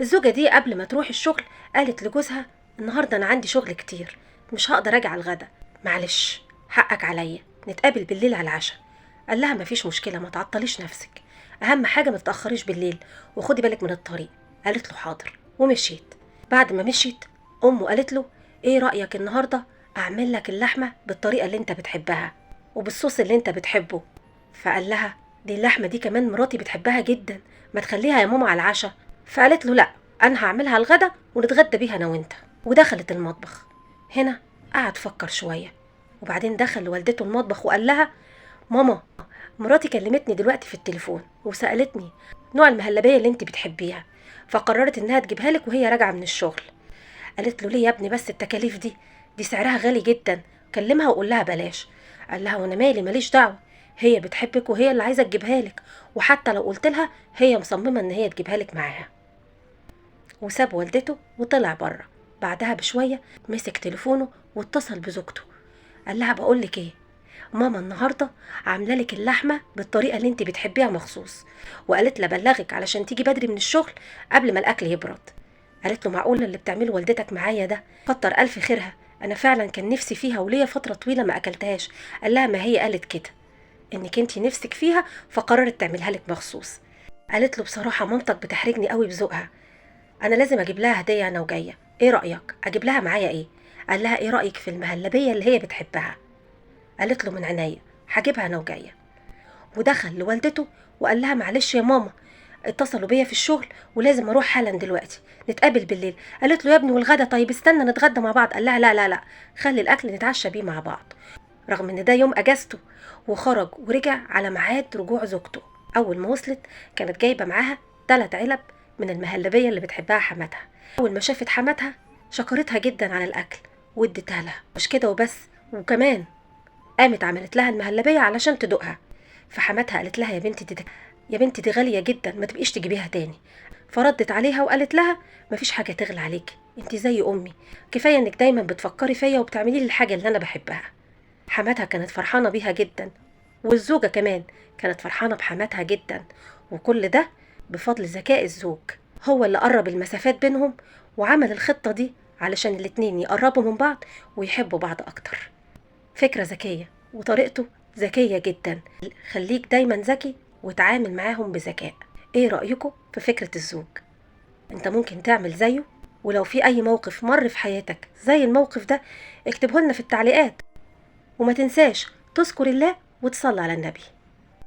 الزوجة دي قبل ما تروح الشغل قالت لجوزها: النهاردة أنا عندي شغل كتير، مش هقدر أجي على الغدا، معلش حقك عليا، نتقابل بالليل على العشاء. قال لها: مفيش مشكلة، ما تعطليش نفسك، أهم حاجة ما تتأخريش بالليل وخدي بالك من الطريق. قالت له: حاضر، ومشيت. بعد ما مشيت أمه قالت له: إيه رأيك النهاردة أعمل لك اللحمة بالطريقة اللي أنت بتحبها وبالصوص اللي أنت بتحبه؟ فقال لها: دي اللحمة دي كمان مراتي بتحبها جدا، ما تخليها يا ماما على العشاء. فقالت له: لا، انا هعملها الغدا ونتغدى بيها انا وانت. ودخلت المطبخ. هنا قعد فكر شويه، وبعدين دخل لوالدته المطبخ وقال لها: ماما، مراتي كلمتني دلوقتي في التليفون وسالتني نوع المهلبيه اللي انت بتحبيها، فقررت انها تجيبها لك وهي راجعه من الشغل. قالت له: ليه يا ابني بس التكاليف دي سعرها غالي جدا، كلمها وقول لها بلاش. قال لها: وانا مالي، ماليش دعوه، هي بتحبك وهي اللي عايزه تجيبها لك، وحتى لو قلت لها هي مصممه ان هي تجيبها لك معاها. وساب والدته وطلع بره. بعدها بشوية مسك تليفونه واتصل بزوجته. قال لها: بقولك ايه، ماما النهارده عامله لك اللحمه بالطريقه اللي انت بتحبيها مخصوص، وقالت لي ابلغك علشان تيجي بدري من الشغل قبل ما الاكل يبرد. قالت له: معقول اللي بتعمله والدتك معايا ده؟ كتر الف خيرها، انا فعلا كان نفسي فيها وليا فتره طويله ما اكلتهاش. قال لها: ما هي قالت كده، انك انت نفسك فيها فقررت تعملها لك مخصوص. قالت له: بصراحه مامتك بتحرجني قوي بذوقها، انا لازم اجيب لها هديه انا وجايه، ايه رايك اجيب لها معايا ايه؟ قال لها: ايه رايك في المهلبيه اللي هي بتحبها؟ قالت له: من عينيا، هجيبها انا وجايه. ودخل لوالدته وقال لها: معلش يا ماما، اتصلوا بيا في الشغل ولازم اروح حالا دلوقتي، نتقابل بالليل. قالت له: يا ابني والغدا؟ طيب استنى نتغدى مع بعض. قال لها: لا لا لا، خلي الاكل نتعشى بيه مع بعض، رغم ان ده يوم اجازته. وخرج ورجع على ميعاد رجوع زوجته. اول ما وصلت كانت جايبه معاها 3 علب من المهلبيه اللي بتحبها حماتها. اول ما شافت حماتها شكرتها جدا على الاكل واديتها لها. مش كده وبس، وكمان قامت عملت لها المهلبيه علشان تدوقها. فحماتها قالت لها: يا بنتي دي غاليه جدا، ما تبقيش تجيبيها تاني. فردت عليها وقالت لها: مفيش حاجه تغلى عليكي، انت زي امي، كفايه انك دايما بتفكري فيا وبتعملي لي الحاجه اللي انا بحبها. حماتها كانت فرحانة بيها جدا، والزوجة كمان كانت فرحانة بحماتها جدا. وكل ده بفضل ذكاء الزوج، هو اللي قرب المسافات بينهم وعمل الخطة دي علشان الاتنين يقربوا من بعض ويحبوا بعض أكتر. فكرة ذكية وطريقته ذكية جدا. خليك دايما ذكي وتعامل معاهم بذكاء. ايه رأيكم في فكرة الزوج؟ انت ممكن تعمل زيه، ولو في اي موقف مر في حياتك زي الموقف ده اكتبه لنا في التعليقات، وما تنساش تذكر الله وتصلي على النبي.